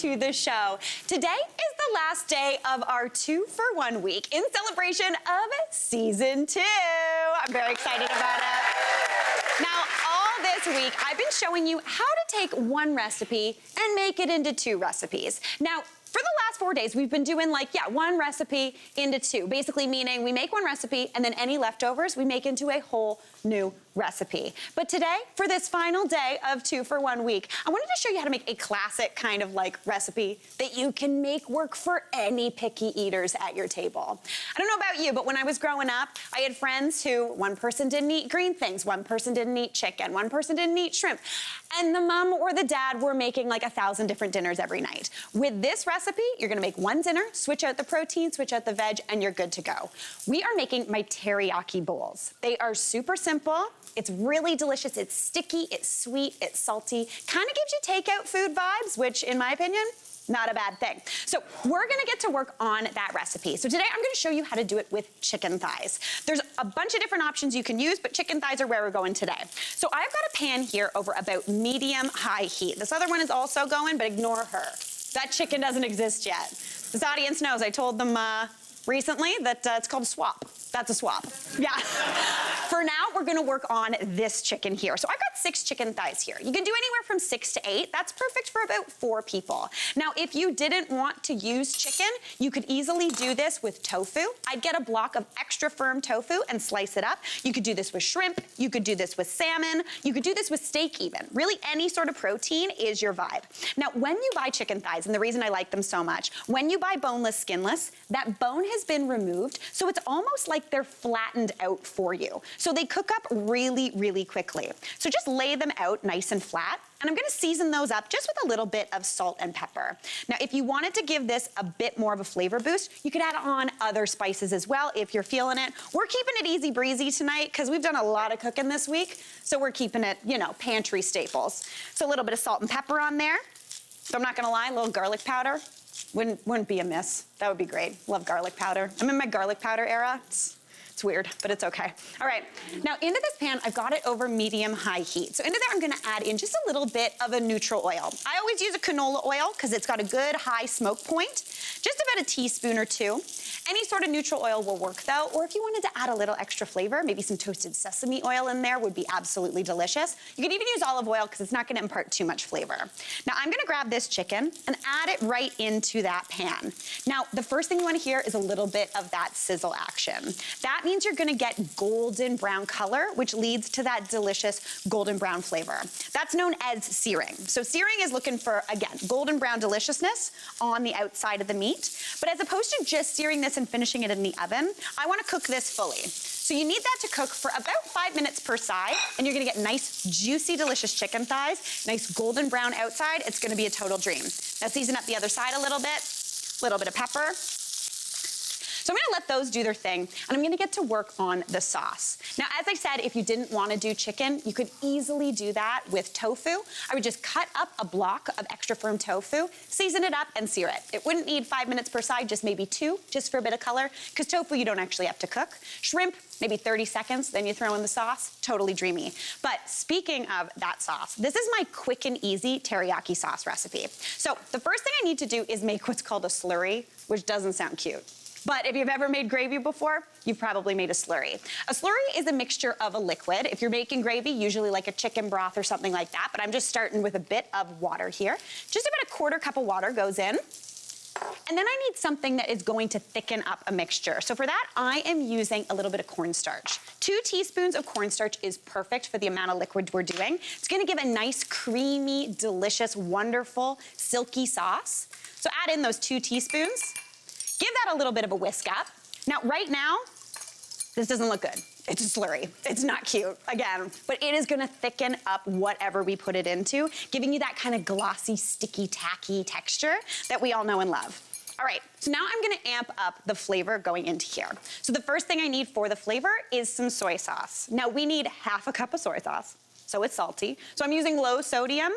to the show. Today is the last day of our 2-for-1 week in celebration of season 2. I'm very excited about it. Now, all this week, I've been showing you how to take one recipe and make it into 2 recipes. Now, for the last 4 days, we've been doing one recipe into 2, basically meaning we make one recipe and then any leftovers we make into a whole new recipe. But today, for this final day of 2-for-1 week, I wanted to show you how to make a classic kind of recipe that you can make work for any picky eaters at your table. I don't know about you, but when I was growing up, I had friends who, one person didn't eat green things, one person didn't eat chicken, one person didn't eat shrimp, and the mom or the dad were making 1,000 different dinners every night. With this recipe, you're gonna make one dinner, switch out the protein, switch out the veg, and you're good to go. We are making my teriyaki bowls. They are super simple. It's really delicious. It's sticky, it's sweet, it's salty. Kind of gives you takeout food vibes, which in my opinion, not a bad thing. So we're gonna get to work on that recipe. So today I'm gonna show you how to do it with chicken thighs. There's a bunch of different options you can use, but chicken thighs are where we're going today. So I've got a pan here over about medium-high heat. This other one is also going, but ignore her. That chicken doesn't exist yet. This audience knows I told them recently that it's called a swap. That's a swap. Yeah. For now, we're gonna work on this chicken here. So I've got 6 chicken thighs here. You can do anywhere from 6 to 8. That's perfect for about 4 people. Now, if you didn't want to use chicken, you could easily do this with tofu. I'd get a block of extra firm tofu and slice it up. You could do this with shrimp. You could do this with salmon. You could do this with steak even. Really, any sort of protein is your vibe. Now, when you buy chicken thighs, and the reason I like them so much, when you buy boneless, skinless, that bone has been removed, so it's almost like they're flattened out for you. So they cook up really, really quickly. So just lay them out nice and flat, and I'm gonna season those up just with a little bit of salt and pepper. Now, if you wanted to give this a bit more of a flavor boost, you could add on other spices as well if you're feeling it. We're keeping it easy breezy tonight because we've done a lot of cooking this week, so we're keeping it, pantry staples. So a little bit of salt and pepper on there. So I'm not gonna lie, a little garlic powder. Wouldn't be amiss. That would be great. Love garlic powder. I'm in my garlic powder era. It's weird, but it's okay. All right, now into this pan, I've got it over medium-high heat. So into there, I'm gonna add in just a little bit of a neutral oil. I always use a canola oil because it's got a good high smoke point, just about a teaspoon or 2. Any sort of neutral oil will work though, or if you wanted to add a little extra flavor, maybe some toasted sesame oil in there would be absolutely delicious. You could even use olive oil because it's not gonna impart too much flavor. Now I'm gonna grab this chicken and add it right into that pan. Now, the first thing you wanna hear is a little bit of that sizzle action. That means you're gonna get golden brown color, which leads to that delicious golden brown flavor. That's known as searing. So searing is looking for, again, golden brown deliciousness on the outside of the meat. But as opposed to just searing this and finishing it in the oven, I wanna cook this fully. So you need that to cook for about 5 minutes per side, and you're gonna get nice, juicy, delicious chicken thighs, nice golden brown outside. It's gonna be a total dream. Now season up the other side a little bit of pepper. So I'm gonna let those do their thing, and I'm gonna get to work on the sauce. Now, as I said, if you didn't wanna do chicken, you could easily do that with tofu. I would just cut up a block of extra firm tofu, season it up, and sear it. It wouldn't need 5 minutes per side, just maybe 2, just for a bit of color, because tofu you don't actually have to cook. Shrimp, maybe 30 seconds, then you throw in the sauce, totally dreamy. But speaking of that sauce, this is my quick and easy teriyaki sauce recipe. So the first thing I need to do is make what's called a slurry, which doesn't sound cute. But if you've ever made gravy before, you've probably made a slurry. A slurry is a mixture of a liquid. If you're making gravy, usually like a chicken broth or something like that, but I'm just starting with a bit of water here. Just about a 1/4 cup of water goes in. And then I need something that is going to thicken up a mixture. So for that, I am using a little bit of cornstarch. 2 teaspoons of cornstarch is perfect for the amount of liquid we're doing. It's gonna give a nice, creamy, delicious, wonderful, silky sauce. So add in those 2 teaspoons. Give that a little bit of a whisk up. Now, right now, this doesn't look good. It's a slurry. It's not cute, again, but it is gonna thicken up whatever we put it into, giving you that kind of glossy, sticky, tacky texture that we all know and love. All right, so now I'm gonna amp up the flavor going into here. So the first thing I need for the flavor is some soy sauce. Now, we need 1/2 cup of soy sauce. So it's salty. So I'm using low sodium.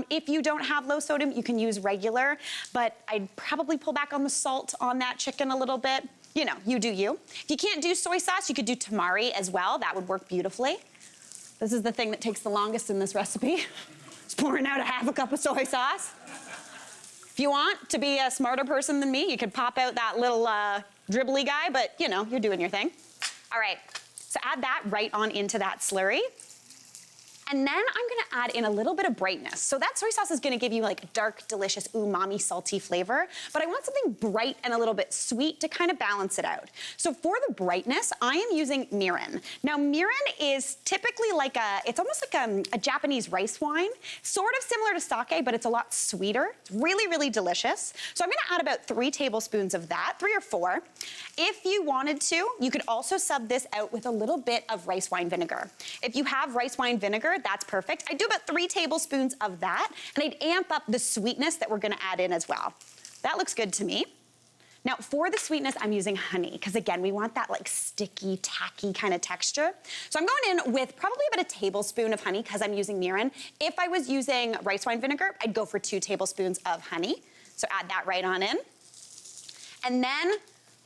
If you don't have low sodium, you can use regular, but I'd probably pull back on the salt on that chicken a little bit. You do you. If you can't do soy sauce, you could do tamari as well. That would work beautifully. This is the thing that takes the longest in this recipe. It's pouring out 1/2 cup of soy sauce. If you want to be a smarter person than me, you could pop out that little dribbly guy, but you know, you're doing your thing. All right, so add that right on into that slurry. And then I'm gonna add in a little bit of brightness. So that soy sauce is gonna give you like dark, delicious, umami, salty flavor, but I want something bright and a little bit sweet to kind of balance it out. So for the brightness, I am using mirin. Now mirin is typically like it's almost like a Japanese rice wine, sort of similar to sake, but it's a lot sweeter. It's really, really delicious. So I'm gonna add about 3 tablespoons of that, 3 or 4. If you wanted to, you could also sub this out with a little bit of rice wine vinegar. If you have rice wine vinegar, that's perfect. I do about 3 tablespoons of that, and I'd amp up the sweetness that we're gonna add in as well. That looks good to me. Now, for the sweetness, I'm using honey, because again, we want that like sticky, tacky kind of texture. So I'm going in with probably about a tablespoon of honey, because I'm using mirin. If I was using rice wine vinegar, I'd go for 2 tablespoons of honey. So add that right on in. And then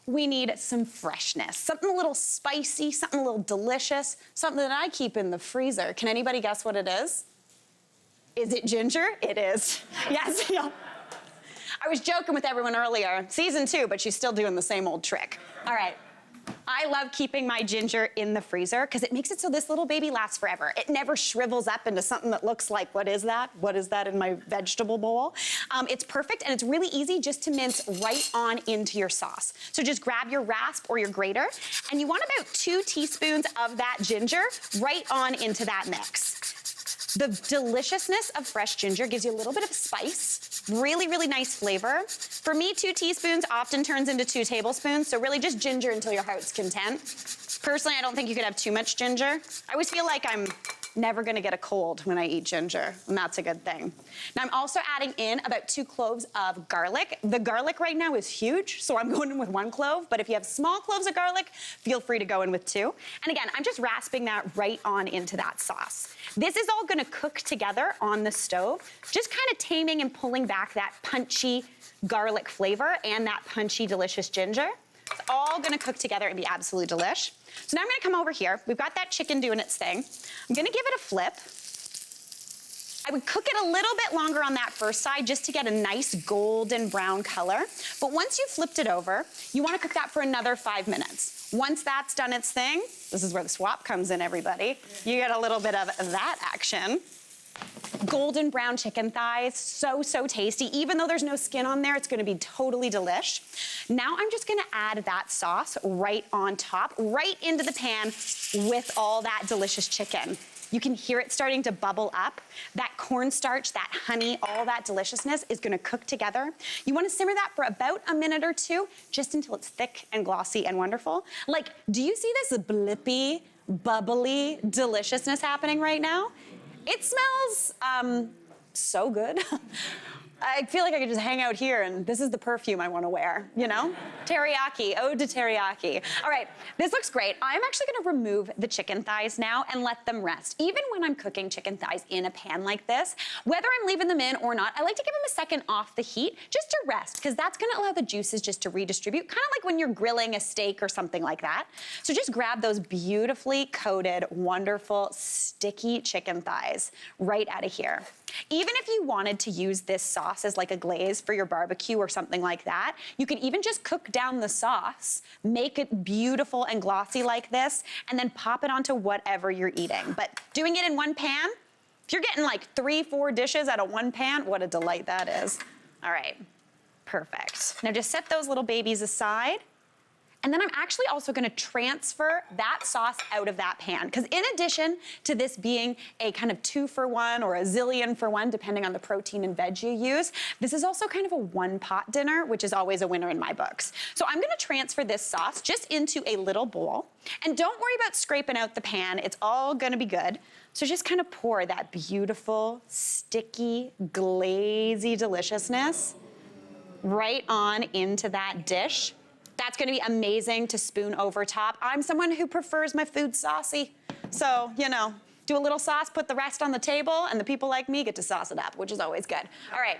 we need some freshness, something a little spicy, something a little delicious, something that I keep in the freezer. Can anybody guess what it is? Is it ginger? It is. Yes. Yeah. I was joking with everyone earlier, season 2, but she's still doing the same old trick. All right. I love keeping my ginger in the freezer because it makes it so this little baby lasts forever. It never shrivels up into something that looks like, what is that? What is that in my vegetable bowl? It's perfect, and it's really easy just to mince right on into your sauce. So just grab your rasp or your grater, and you want about 2 teaspoons of that ginger right on into that mix. The deliciousness of fresh ginger gives you a little bit of spice, really, really nice flavor. For me, 2 teaspoons often turns into 2 tablespoons, so really just ginger until your heart's content. Personally, I don't think you could have too much ginger. I always feel like I'm never gonna get a cold when I eat ginger, and that's a good thing. Now I'm also adding in about 2 cloves of garlic. The garlic right now is huge, so I'm going in with 1 clove, but if you have small cloves of garlic, feel free to go in with 2. And again, I'm just rasping that right on into that sauce. This is all gonna cook together on the stove, just kind of taming and pulling back that punchy garlic flavor and that punchy, delicious ginger. It's all gonna cook together and be absolutely delish. So now I'm gonna come over here. We've got that chicken doing its thing. I'm gonna give it a flip. I would cook it a little bit longer on that first side just to get a nice golden brown color. But once you flipped it over, you wanna cook that for another 5 minutes. Once that's done its thing, this is where the swap comes in, everybody. You get a little bit of that action. Golden brown chicken thighs, so, so tasty. Even though there's no skin on there, it's gonna be totally delish. Now I'm just gonna add that sauce right on top, right into the pan with all that delicious chicken. You can hear it starting to bubble up. That cornstarch, that honey, all that deliciousness is gonna cook together. You wanna simmer that for about a minute or 2, just until it's thick and glossy and wonderful. Like, do you see this blippy, bubbly deliciousness happening right now? It smells so good. I feel like I could just hang out here and this is the perfume I want to wear, you know? Teriyaki, ode to teriyaki. All right, this looks great. I'm actually gonna remove the chicken thighs now and let them rest. Even when I'm cooking chicken thighs in a pan like this, whether I'm leaving them in or not, I like to give them a second off the heat just to rest, because that's gonna allow the juices just to redistribute, kind of like when you're grilling a steak or something like that. So just grab those beautifully coated, wonderful, sticky chicken thighs right out of here. Even if you wanted to use this sauce as like a glaze for your barbecue or something like that, you could even just cook down the sauce, make it beautiful and glossy like this, and then pop it onto whatever you're eating. But doing it in one pan, if you're getting like 3, 4 dishes out of one pan, what a delight that is. All right, perfect. Now just set those little babies aside. And then I'm actually also gonna transfer that sauce out of that pan, because in addition to this being a kind of 2-for-1 or a zillion for 1, depending on the protein and veg you use, this is also kind of a one-pot dinner, which is always a winner in my books. So I'm gonna transfer this sauce just into a little bowl. And don't worry about scraping out the pan, it's all gonna be good. So just kind of pour that beautiful, sticky, glazy deliciousness right on into that dish. That's gonna be amazing to spoon over top. I'm someone who prefers my food saucy. So, you know, do a little sauce, put the rest on the table, and the people like me get to sauce it up, which is always good. All right,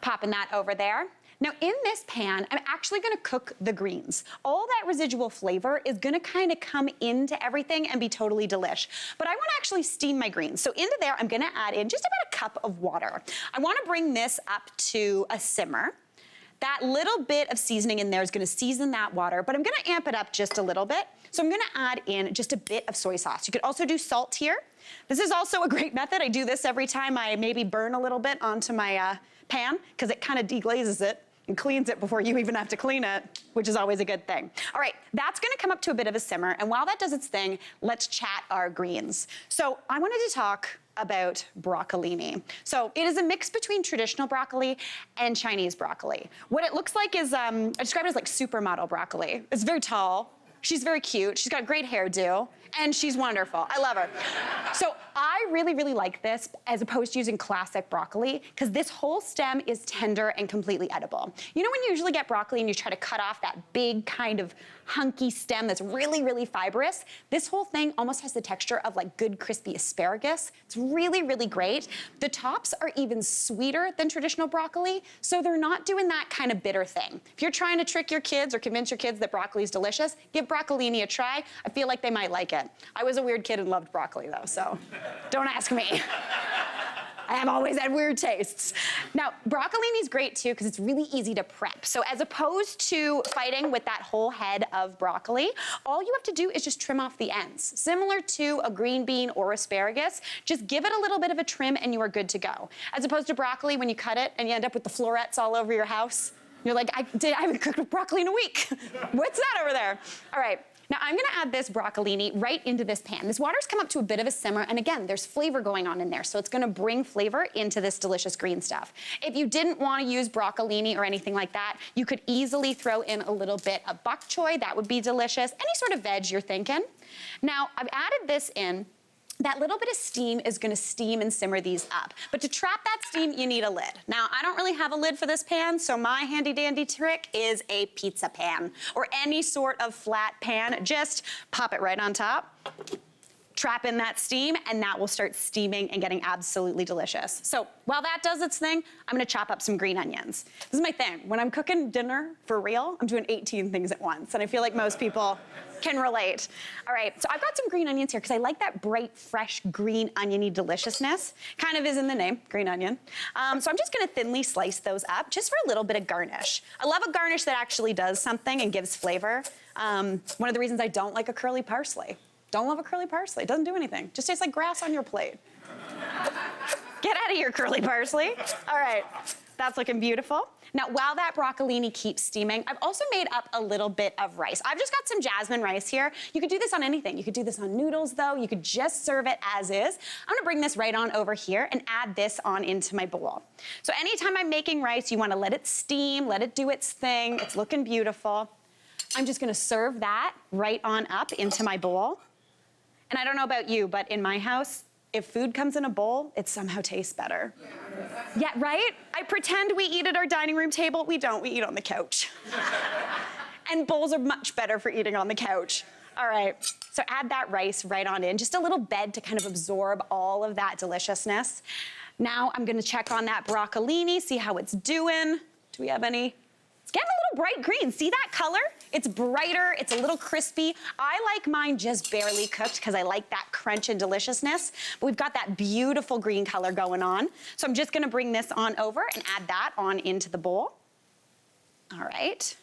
popping that over there. Now in this pan, I'm actually gonna cook the greens. All that residual flavor is gonna kind of come into everything and be totally delish. But I wanna actually steam my greens. So into there, I'm gonna add in just about a cup of water. I wanna bring this up to a simmer. That little bit of seasoning in there is gonna season that water, but I'm gonna amp it up just a little bit. So I'm gonna add in just a bit of soy sauce. You could also do salt here. This is also a great method. I do this every time I maybe burn a little bit onto my pan, because it kind of deglazes it and cleans it before you even have to clean it, which is always a good thing. All right, that's gonna come up to a bit of a simmer, and while that does its thing, let's chat our greens. So I wanted to talk about broccolini. So it is a mix between traditional broccoli and Chinese broccoli. What it looks like is, I describe it as like supermodel broccoli. It's very tall, she's very cute, she's got a great hairdo, and she's wonderful. I love her. So I really, really like this as opposed to using classic broccoli, because this whole stem is tender and completely edible. You know when you usually get broccoli and you try to cut off that big kind of hunky stem that's really, really fibrous? This whole thing almost has the texture of like good crispy asparagus. It's really, really great. The tops are even sweeter than traditional broccoli, so they're not doing that kind of bitter thing. If you're trying to trick your kids or convince your kids that broccoli is delicious, give broccolini a try. I feel like they might like it. I was a weird kid and loved broccoli though, so don't ask me. I have always had weird tastes. Now, broccolini is great too because it's really easy to prep. So as opposed to fighting with that whole head of broccoli, all you have to do is just trim off the ends. Similar to a green bean or asparagus, just give it a little bit of a trim and you are good to go. As opposed to broccoli, when you cut it and you end up with the florets all over your house, you're like, I haven't cooked with broccoli in a week. What's that over there? All right. Now I'm gonna add this broccolini right into this pan. This water's come up to a bit of a simmer, and again, there's flavor going on in there, so it's gonna bring flavor into this delicious green stuff. If you didn't wanna use broccolini or anything like that, you could easily throw in a little bit of bok choy. That would be delicious. Any sort of veg you're thinking. Now, I've added this in. That little bit of steam is gonna steam and simmer these up. But to trap that steam, you need a lid. Now, I don't really have a lid for this pan, so my handy dandy trick is a pizza pan or any sort of flat pan. Just pop it right on top, trap in that steam, and that will start steaming and getting absolutely delicious. So while that does its thing, I'm gonna chop up some green onions. This is my thing. When I'm cooking dinner for real, I'm doing 18 things at once, and I feel like most people can relate. All right, so I've got some green onions here because I like that bright, fresh, green oniony deliciousness. Kind of is in the name, green onion. So I'm just gonna thinly slice those up just for a little bit of garnish. I love a garnish that actually does something and gives flavor. One of the reasons I don't like a curly parsley. Don't love a curly parsley, it doesn't do anything. Just tastes like grass on your plate. Get out of here, curly parsley. All right, that's looking beautiful. Now, while that broccolini keeps steaming, I've also made up a little bit of rice. I've just got some jasmine rice here. You could do this on anything. You could do this on noodles, though. You could just serve it as is. I'm gonna bring this right on over here and add this on into my bowl. So anytime I'm making rice, you wanna let it steam, let it do its thing. It's looking beautiful. I'm just gonna serve that right on up into my bowl. And I don't know about you, but in my house, if food comes in a bowl, it somehow tastes better. Yeah, right? I pretend we eat at our dining room table. We don't, we eat on the couch. And bowls are much better for eating on the couch. All right, so add that rice right on in, just a little bed to kind of absorb all of that deliciousness. Now I'm gonna check on that broccolini, see how it's doing. Do we have any? It's getting a little bright green. See that color? It's brighter, it's a little crispy. I like mine just barely cooked because I like that crunch and deliciousness. But we've got that beautiful green color going on. So I'm just gonna bring this on over and add that on into the bowl. All right,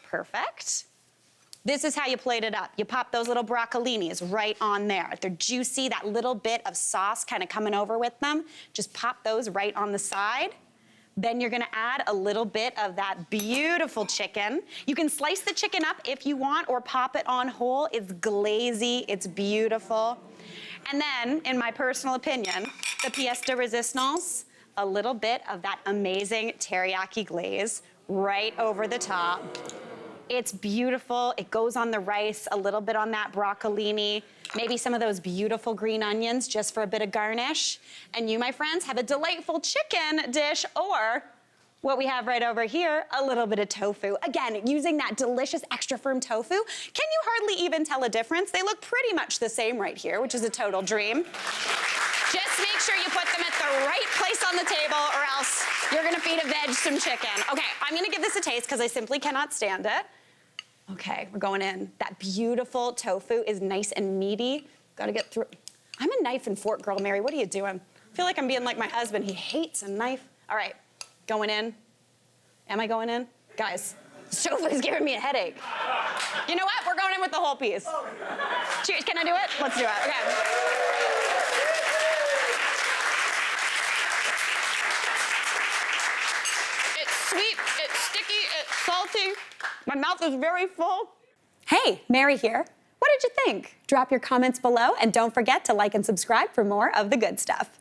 perfect. This is how you plate it up. You pop those little broccolinis right on there. They're juicy, that little bit of sauce kind of coming over with them. Just pop those right on the side. Then you're gonna add a little bit of that beautiful chicken. You can slice the chicken up if you want or pop it on whole. It's glazy, it's beautiful. And then, in my personal opinion, the pièce de résistance, a little bit of that amazing teriyaki glaze right over the top. It's beautiful, it goes on the rice, a little bit on that broccolini, maybe some of those beautiful green onions just for a bit of garnish. And you, my friends, have a delightful chicken dish, or what we have right over here, a little bit of tofu. Again, using that delicious extra firm tofu. Can you hardly even tell a difference? They look pretty much the same right here, which is a total dream. Just make sure you put them at the right place on the table or else you're gonna feed a veg some chicken. Okay, I'm gonna give this a taste because I simply cannot stand it. Okay, we're going in. That beautiful tofu is nice and meaty. Gotta get through. I'm a knife and fork girl, Mary. What are you doing? I feel like I'm being like my husband. He hates a knife. All right, going in. Am I going in? Guys, this tofu is giving me a headache. You know what? We're going in with the whole piece. Cheers, can I do it? Let's do it, okay. It's sweet, it's sticky, it's salty. My mouth is very full. Hey, Mary here. What did you think? Drop your comments below and don't forget to like and subscribe for more of the good stuff.